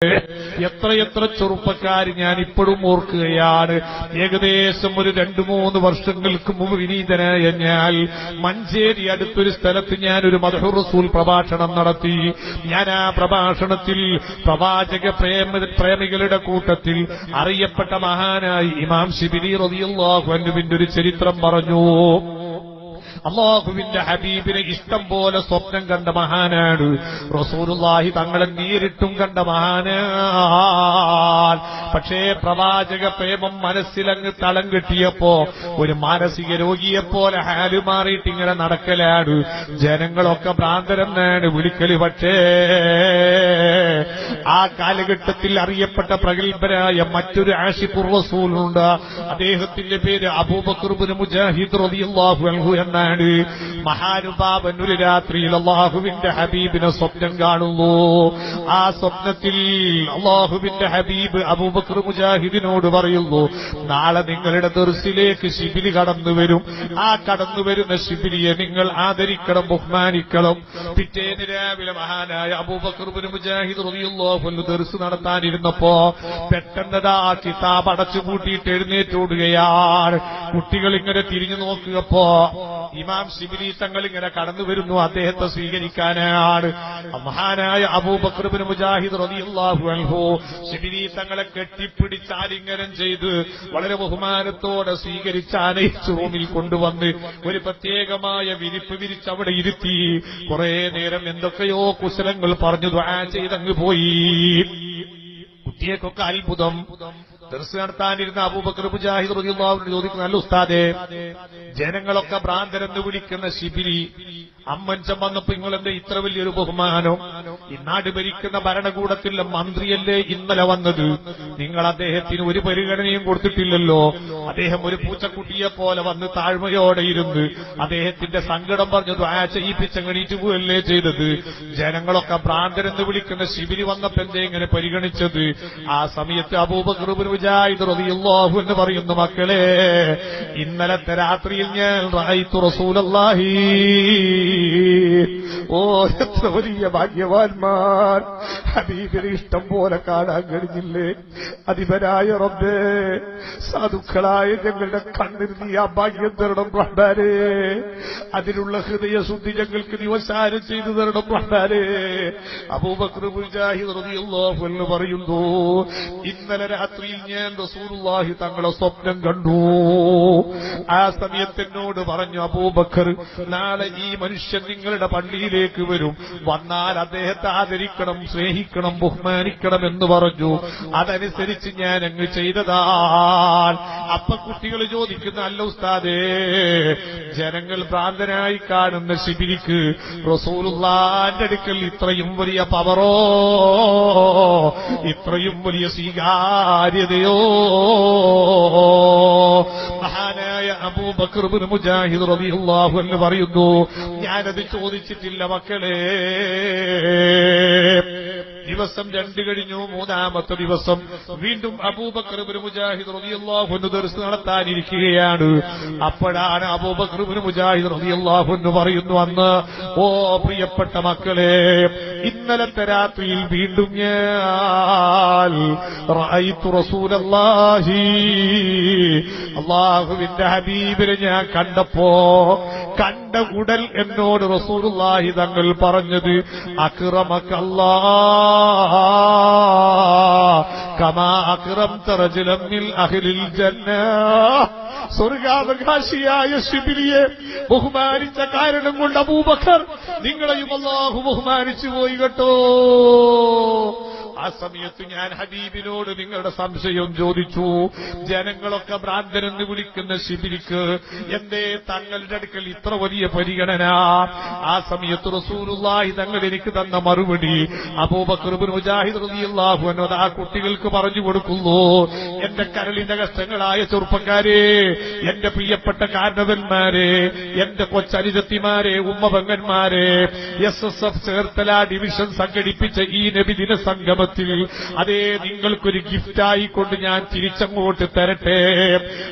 എത്രയെത്ര ചെറുപ്പക്കാർ ഞാൻ ഇപ്പോഴും ഓർക്കുകയാണ്. ഏകദേശം ഒരു 2-3 വർഷങ്ങൾക്ക് മുമ്പ് വിനീതനായ ഞാൻ മഞ്ചേരി അടുത്തൊരു സ്ഥലത്ത് ഞാനൊരു മദ്ഹുർ റസൂൽ പ്രഭാഷണം നടത്തി. ഞാൻ ആ പ്രഭാഷണത്തിൽ പ്രവാചക പ്രേമികളുടെ കൂട്ടത്തിൽ അറിയപ്പെട്ട മഹാനായി ഇമാം ശിബിലി റളിയല്ലാഹു അൻഹുവിന്റെ ഒരു ചരിത്രം പറഞ്ഞു. അല്ലാഹുവിന്റെ ഹബീബിനെ ഇഷ്ടം പോലെ സ്വപ്നം കണ്ട മഹാനാണ്. റസൂലുള്ളാഹി തങ്ങളെ നേരിട്ടും കണ്ട മഹാനാണ്. പക്ഷേ പ്രവാചക പ്രേമം മനസ്സിലങ്ങ് തളം കെട്ടിയപ്പോ ഒരു മാനസിക രോഗിയെപ്പോലെ ഹാല് മാറിയിട്ട് ഇങ്ങനെ നടക്കലാണ്. ജനങ്ങളൊക്കെ ഭ്രാന്തരെന്നാണ് വിളിക്കല്. പക്ഷേ ആ കാലഘട്ടത്തിൽ അറിയപ്പെട്ട പ്രഗത്ഭരായ മറ്റൊരു ആശിഖുർ റസൂലുണ്ട്. അദ്ദേഹത്തിന്റെ പേര് അബൂബക്കർ ഇബ്നു മുജാഹിദ് റളിയല്ലാഹു അൻഹു എന്നാണ്. മഹാനുഭാവൻ ഒരു രാത്രിയിൽ അല്ലാഹുവിന്റെ ഹബീബിനെ സ്വപ്നം കാണുന്നു. ആ സ്വപ്നത്തിൽ അല്ലാഹുവിന്റെ ഹബീബ് അബൂബക്കർ മുജാഹിദിനോട് പറയുന്നു, നാളെ നിങ്ങളുടെ ദർസിലേക്ക് ശിബിലി കടന്നുവരും. ആ കടന്നുവരുന്ന ശിബിലിയെ നിങ്ങൾ ആദരിക്കണം, ബഹുമാനിക്കണം. പിറ്റേന്ന് രാവിലെ മഹാനായ അബൂബക്കർ ഇബ്നു മുജാഹിദ് റളിയല്ലാഹു അൻഹു ദർസ് നടത്താനിരുന്നപ്പോ പെട്ടെന്നതാ കിതാബ് അടച്ചുപൂട്ടിയിട്ട് എഴുന്നേറ്റോടുകയാണ്. കുട്ടികൾ ഇങ്ങനെ തിരിഞ്ഞു നോക്കിയപ്പോ ഇമാം ശിബിലി തങ്ങൾ ഇങ്ങനെ കടന്നു വരുന്നു അദ്ദേഹത്തെ സ്വീകരിക്കാനാണ്. മഹാനായ അബൂബക്കർ ഇബ്നു മുജാഹിദ് റളിയല്ലാഹു അൻഹു ശിബിലി തങ്ങളെ കെട്ടിപ്പിടിച്ച് ആലിംഗനം ചെയ്ത് വളരെ ബഹുമാനത്തോടെ സ്വീകരിച്ച് ആനയിച്ച് റൂമിൽ കൊണ്ടുവന്ന് ഒരു പ്രത്യേകമായ വിരിപ്പ് വിരിച്ച് അവിടെ ഇരുത്തി. കുറെ നേരം എന്തൊക്കെയോ കുശലങ്ങൾ പറഞ്ഞു ദുആ ചെയ്തങ്ങ് പോയി. കുട്ടിയേക്കൊക്കെ അത്ഭുതം. ദർസ് നടത്താനിരുന്ന അബൂബക്കർ മുജാഹിദ് റളിയല്ലാഹു അൻഹു ചോദിക്കുന്നു, അല്ല ഉസ്താദേ, ജനങ്ങളൊക്കെ ഭ്രാന്തരെന്ന് വിളിക്കുന്ന ശിബിലി അമ്മഞ്ചം വന്നപ്പോ നിങ്ങളെന്താ ഇത്ര വലിയൊരു ബഹുമാനം? ഈ നാട് ഭരിക്കുന്ന ഭരണകൂടത്തിലെ മന്ത്രിയല്ലേ ഇന്നലെ വന്നത്? നിങ്ങൾ അദ്ദേഹത്തിന് ഒരു പരിഗണനയും കൊടുത്തിട്ടില്ലല്ലോ. അദ്ദേഹം ഒരു പൂച്ചക്കുട്ടിയെ പോലെ വന്ന് താഴ്മയോടെ ഇരുന്ന് അദ്ദേഹത്തിന്റെ സങ്കടം പറഞ്ഞു ദുആ ചെയ്യിപ്പിച്ചങ്ങണീറ്റ് പോവല്ലേ ചെയ്തത്. ജനങ്ങളൊക്കെ ഭ്രാന്തരെന്ന് വിളിക്കുന്ന ശിബിലി വന്നപ്പോ എന്തേ ഇങ്ങനെ പരിഗണിച്ചത്? ആ സമയത്ത് അബൂബക്കർ ഇബ്നു മുജാഹിദ് റളിയല്ലാഹു അൻഹു പറയുന്നു, മക്കളെ, ഇന്നലത്തെ രാത്രിയിൽ ഞാൻ റഅയ്തു റസൂലല്ലാഹി. ഓ, എത്ര വലിയ ഭാഗ്യവാന്മാർ! ഹബീബിനെ ഇഷ്ടം പോലെ കാണാൻ കഴിഞ്ഞില്ലേ? അധിപനായ റബ്ബേ, സാധുക്കളായ ഞങ്ങളുടെ കണ്ണിൽ നീ ആ ഭാഗ്യം തരണം റഹ്മാനേ. അതിനുള്ള ഹൃദയശുദ്ധി ഞങ്ങൾക്ക് നിവസാനം ചെയ്തു തരണം റഹ്മാനേ. അബൂബക്കർ മുജാഹിദ് റളിയല്ലാഹു അൻഹു പറയുന്നു, ഇന്നലെ രാത്രിയിൽ ഞാൻ റസൂലുള്ളാഹി തങ്ങളെ സ്വപ്നം കണ്ടു. ആ സമയത്ത് എന്നോട് പറഞ്ഞു, അബൂബക്കർ, നാളെ ഈ മനുഷ്യൻ നിങ്ങളുടെ പള്ളിയിലേക്ക് വരും. വന്നാൽ അദ്ദേഹത്തെ ആദരിക്കണം, സ്നേഹിക്കണം, ബഹുമാനിക്കണം എന്ന് പറഞ്ഞു. അതനുസരിച്ച് ഞാൻ അങ്ങ് ചെയ്തതാണ്. അപ്പൊ കുട്ടികൾ ചോദിക്കുന്ന, അല്ല ഉസ്താദേ, ജനങ്ങൾ ഭ്രാന്തനായി കാണുന്ന ശിബിലിക്ക് റസൂലുള്ളാഹിന്റെ അടുക്കൽ ഇത്രയും വലിയ പവറോ, ഇത്രയും വലിയ സ്വീകാര്യതയോ? മഹാനായ അബൂബക്കർ ഇബ്നു മുജാഹിദ് റളിയല്ലാഹു അൻഹു പറയുന്നു, ഞാനത് ചോദിച്ചിട്ടില്ല മക്കളെ. ദിവസം 2 കഴിഞ്ഞു. 3-ാമത്തെ ദിവസം വീണ്ടും അബൂബക്കർ ഇബ്നു മുജാഹിദ് റളിയല്ലാഹു അൻഹു ദർസ് നടത്താനിരിക്കുകയാണ്. അപ്പോഴാണ് അബൂബക്കർ ഇബ്നു മുജാഹിദ് റളിയല്ലാഹു അൻഹു പറയുന്നു, അന്ന്, ഓ പ്രിയപ്പെട്ട മക്കളെ, ഇന്നലത്തെ രാത്രിയിൽ വീണ്ടും ഞാൻ റഅയ്തു റസൂലല്ലാഹി, അല്ലാഹുവിന്റെ ഹബീബിനെ ഞാൻ കണ്ടപ്പോ കണ്ട ഉടൽ എന്നോട് റസൂലുള്ളാഹി തങ്ങൾ പറഞ്ഞത്, അക്രമക്കല്ലാഹ് കമാ അക്രംത റജുലൻ മിൻ അഹ്ലിൽ ജന്ന. സ്വർഗാവകാശിയായ ശിബിലിയെ ബഹുമാനിച്ച കാരണം കൊണ്ട് അബൂബക്കർ, നിങ്ങളെയും അല്ലാഹു ബഹുമാനിച്ചു പോയി കേട്ടോ. ആ സമയത്ത് ഞാൻ ഹബീബിനോട് നിങ്ങളുടെ സംശയം ചോദിച്ചു. ജനങ്ങളൊക്കെ ഭ്രാന്തരെന്ന് വിളിക്കുന്ന ശിബിലിക്ക് എന്തേ തങ്ങളുടെ അടുക്കൽ ഇത്ര വലിയ പരിഗണന? ആ സമയത്ത് റസൂലുള്ളാഹി തങ്ങൾ എനിക്ക് തന്ന മറുപടി, അബൂബക്കർ ഇബ്നു മുജാഹിദ് റളിയല്ലാഹു അൻഹു ആ കുട്ടികൾക്ക് പറഞ്ഞു കൊടുക്കുന്നു, എന്റെ കരളിന്റെ കഷ്ടങ്ങളായ ചെറുപ്പക്കാരെ, എന്റെ പ്രിയപ്പെട്ട കാരണവന്മാരെ, എന്റെ കൊച്ചനുജത്തിമാരെ, ഉമ്മപെങ്ങന്മാരെ, SSF ചേർത്തല ഡിവിഷൻ സംഘടിപ്പിച്ച ഈ നബിദിന സംഗമത്തിൽ സംഗമത്തിൽ അതേ നിങ്ങൾക്കൊരു ഗിഫ്റ്റായിക്കൊണ്ട് ഞാൻ തിരിച്ചങ്ങോട്ട് തരട്ടെ.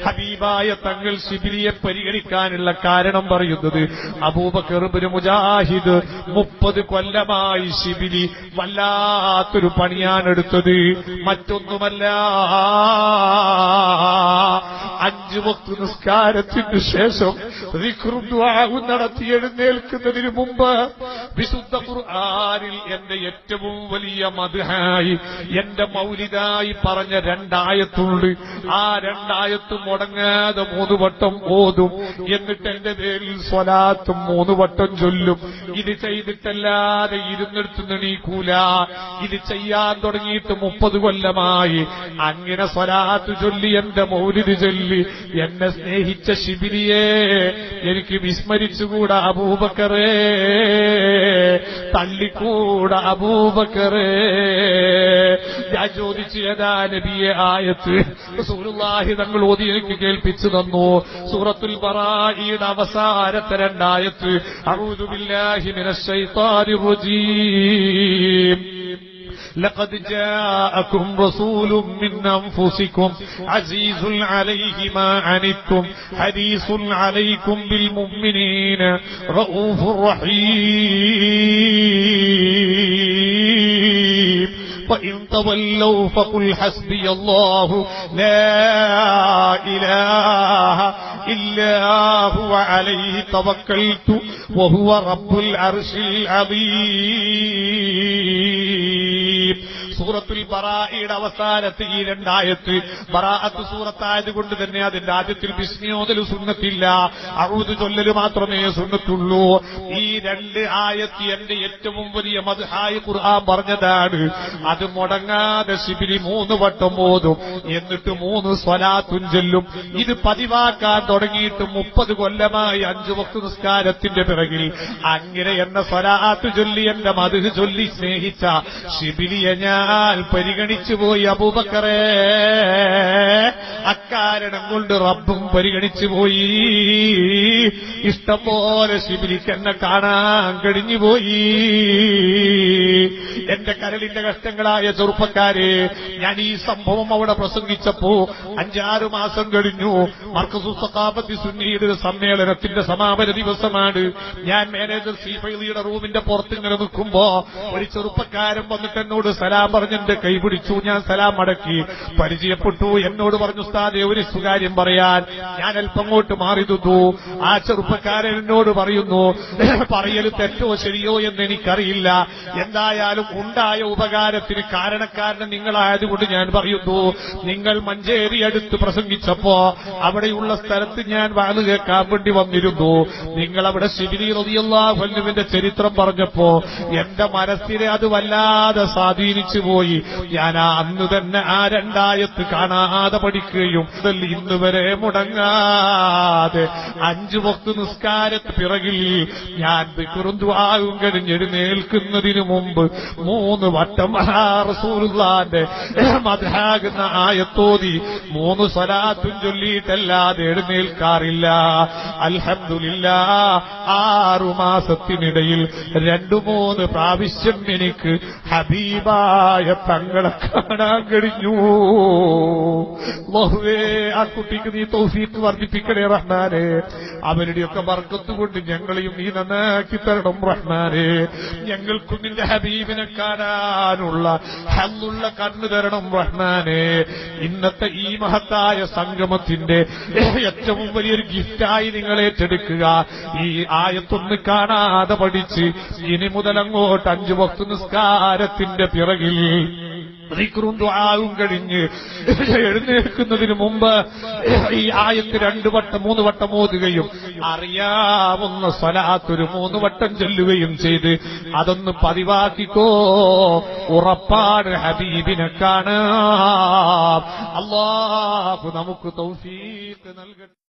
ഹബീബായ തങ്ങൾ ശിബിലിയെ പരിഗണിക്കാനുള്ള കാരണം പറയുന്നത്, അബൂബക്കർ ഇബ്നു മുജാഹിദ് 30 കൊല്ലമായി ശിബിലി വല്ലാത്തൊരു പണിയാനെടുത്തത്. മറ്റൊന്നുമല്ല, 5 വക്ത് നിസ്കാരത്തിനു ശേഷം ദിക്റും ദുആഉം നടത്തി എഴുന്നേൽക്കുന്നതിന് മുമ്പ് വിശുദ്ധ ഖുർആനിൽ എന്റെ ഏറ്റവും വലിയ മദ്ഹായി, എന്റെ മൗലിദായി പറഞ്ഞ 2 ആയത്തുണ്ട്. ആ 2 ആയത്തും മുടങ്ങാതെ 3 വട്ടം ഓതും. എന്നിട്ട് എന്റെ പേരിൽ സ്വലാത്തും 3 വട്ടം ചൊല്ലും. ഇത് ചെയ്തിട്ടല്ലാതെ ഇരുന്നെടുത്ത് എണീക്കൂല. ഇത് ചെയ്യാൻ തുടങ്ങിയിട്ട് 30 കൊല്ലമായി. അങ്ങനെ സ്വലാത്ത് ചൊല്ലി എന്റെ മൗലിദ് ചൊല്ലി എന്നെ സ്നേഹിച്ച ശിബിലിയെ എനിക്ക് വിസ്മരിച്ചുകൂടാ അബൂബക്കറേ, തള്ളിക്കൂടാ അബൂബക്കറേ. ഞാൻ ചോദിച്ചു, ഏതാ നബിയെ ആയത്ത്? റസൂലുള്ളാഹി തങ്ങൾ ഓതി എനിക്ക് കേൾപ്പിച്ചു തന്നു. സൂറത്തുൽ ബറാഇയുടെ അവസാനത്തെ 2 ആയത്ത്, അഊദു ബില്ലാഹി മിനശ് ശൈത്താനിർ റജീം. لقد جاءكم رسول من أنفسكم عزيز عليه ما عنتم حريص عليكم بالمؤمنين رؤوف رحيم فإن تولوا فقل حسبي الله لا إله إلا هو عليه توكلت وهو رب العرش العظيم. സൂറത്തുൽ ബറാഇയുടെ അവസാനത്തെ ഈ 2 ആയത്ത്, ബറാഅത്ത് സൂറത്തായത് കൊണ്ട് തന്നെ അതിന്റെ ആദ്യത്തിൽ ബിസ്മി ഓതൽ സുന്നത്തില്ല, അഊദു ചൊല്ലൽ മാത്രമേ സുന്നത്തുള്ളൂ. ഈ 2 ആയത്ത് എന്റെ ഏറ്റവും വലിയ മദ്ഹായി ഖുർആൻ പറഞ്ഞതാണ്. അത് മുടങ്ങാതെ ശിബിലി 3 വട്ടം ഓതും. എന്നിട്ട് 3 സ്വലാത്തും ചൊല്ലും. ഇത് പതിവാക്കാൻ തുടങ്ങിയിട്ട് 30 കൊല്ലമായി 5 വക്ത് നിസ്കാരത്തിന്റെ പിറകിൽ. അങ്ങനെ എന്നെ സ്വലാത്ത് ചൊല്ലി എന്റെ മദ്ഹ് ചൊല്ലി സ്നേഹിച്ച ശിബിലിയെ ഞാൻ പരിഗണിച്ചു പോയി അബൂബക്കറേ. അക്കാരണം കൊണ്ട് റബ്ബും പരിഗണിച്ചു പോയി. ഇഷ്ടംപോലെ ശിബിലിക്ക് എന്നെ കാണാൻ കഴിഞ്ഞുപോയി. എന്റെ കരളിന്റെ കഷ്ടങ്ങളായ ചെറുപ്പക്കാരെ, ഞാൻ ഈ സംഭവം അവിടെ പ്രസംഗിച്ചപ്പോ 5-6 മാസം കഴിഞ്ഞു. മർക്കസു സഖാഫത്തി സുന്നിയുടെ സമ്മേളനത്തിന്റെ സമാപന ദിവസമാണ്. ഞാൻ മാനേജർ സീഫൈലിയുടെ റൂമിന്റെ പുറത്തിങ്ങനെ നിൽക്കുമ്പോ ഒരു ചെറുപ്പക്കാരൻ വന്നിട്ട് എന്നോട് സലാം പറഞ്ഞെന്റെ കൈ പിടിച്ചു. ഞാൻ സലാം മടക്കി, പരിചയപ്പെട്ടു. എന്നോട് പറഞ്ഞു, ഉസ്താദേ ഒരു സുകാര്യം പറയാൻ. ഞാൻ അല്പം അങ്ങോട്ട് മാറി നിന്നു. ആ ചെറുപ്പക്കാരൻ എന്നോട് പറയുന്നു, പറയൽ തെറ്റോ ശരിയോ എന്ന് എനിക്കറിയില്ല, എന്തായാലും ഉണ്ടായ ഉപകാരത്തിന് കാരണക്കാരന് നിങ്ങളായതുകൊണ്ട് ഞാൻ പറയുന്നു. നിങ്ങൾ മഞ്ചേരി അടുത്ത് പ്രസംഗിച്ചപ്പോ അവിടെയുള്ള സ്ഥലത്ത് ഞാൻ വാഴ് കേൾക്കാൻ വേണ്ടി വന്നിരുന്നു. നിങ്ങൾ അവിടെ ശിബിലി റളിയല്ലാഹു അൻഹുവിന്റെ ചരിത്രം പറഞ്ഞപ്പോ എന്റെ മനസ്സിനെ അത് വല്ലാതെ സ്വാധീനിച്ചു പോയി. ഞാൻ അന്ന് തന്നെ ആ 2 ആയത്ത് കാണാതെ പഠിക്കുകയും ഇന്ന് വരെ മുടങ്ങാതെ 5 വക്ത് നിസ്കാരത്തിന് പിറകിൽ ഞാൻ ദിക്റും ദുആഉം കഴിഞ്ഞെഴുന്നേൽക്കുന്നതിന് മുമ്പ് 3 വട്ടം റസൂലുള്ളാഹിന്റെ മദ്ഹാകുന്ന ആയത്തോതി 3 സ്വലാത്തും ചൊല്ലിയിട്ടല്ലാതെ എഴുന്നേൽക്കാറില്ല. അൽഹംദുലില്ലാഹ് 6 മാസത്തിനിടയിൽ 2-3 പ്രാവശ്യം എനിക്ക് ഹബീബായ തങ്ങളെ കാണാൻ കഴിഞ്ഞു. അല്ലാഹുവേ, ആ കുട്ടിക്ക് നീ തൗഫീഖ് വർദ്ധിപ്പിക്കണേ റഹ്മാനേ. അവരുടെയൊക്കെ ബർക്കത്ത് കൊണ്ട് ഞങ്ങളെയും നീ നന്നാക്കി തരണം റഹ്മാനേ. ഞങ്ങൾക്കും നിന്റെ ഹബീബിനെ കാണാനുള്ള ഹല്ലുള്ള കണ്ണ് തരണം റഹ്മാനേ. ഇന്നത്തെ ഈ മഹത്തായ സംഗമത്തിന്റെ ഏറ്റവും വലിയൊരു ഗിഫ്റ്റായി നിങ്ങൾ ഏറ്റെടുക്കുക. ഈ ആയത്തൊന്ന് കാണാതെ പഠിച്ച് ഇനി മുതൽ അങ്ങോട്ട് 5 വക്ത് നിസ്കാരത്തിന്റെ പിറകിൽ ദിക്റും ദുആഉം കഴിഞ്ഞ് എഴുന്നേൽക്കുന്നതിന് മുമ്പ് ഈ ആയത്ത് 2 വട്ടം 3 വട്ടം ഓതുകയും അറിയാവുന്ന സ്വലാത്ത് ഒരു 3 വട്ടം ചൊല്ലുകയും ചെയ്ത് അതൊന്ന് പതിവാക്കിക്കോ. ഉറപ്പാണ് ഹബീബിനെ കാണാം. അല്ലാഹു നമുക്ക് തൗഫീഖ് നൽകട്ടെ.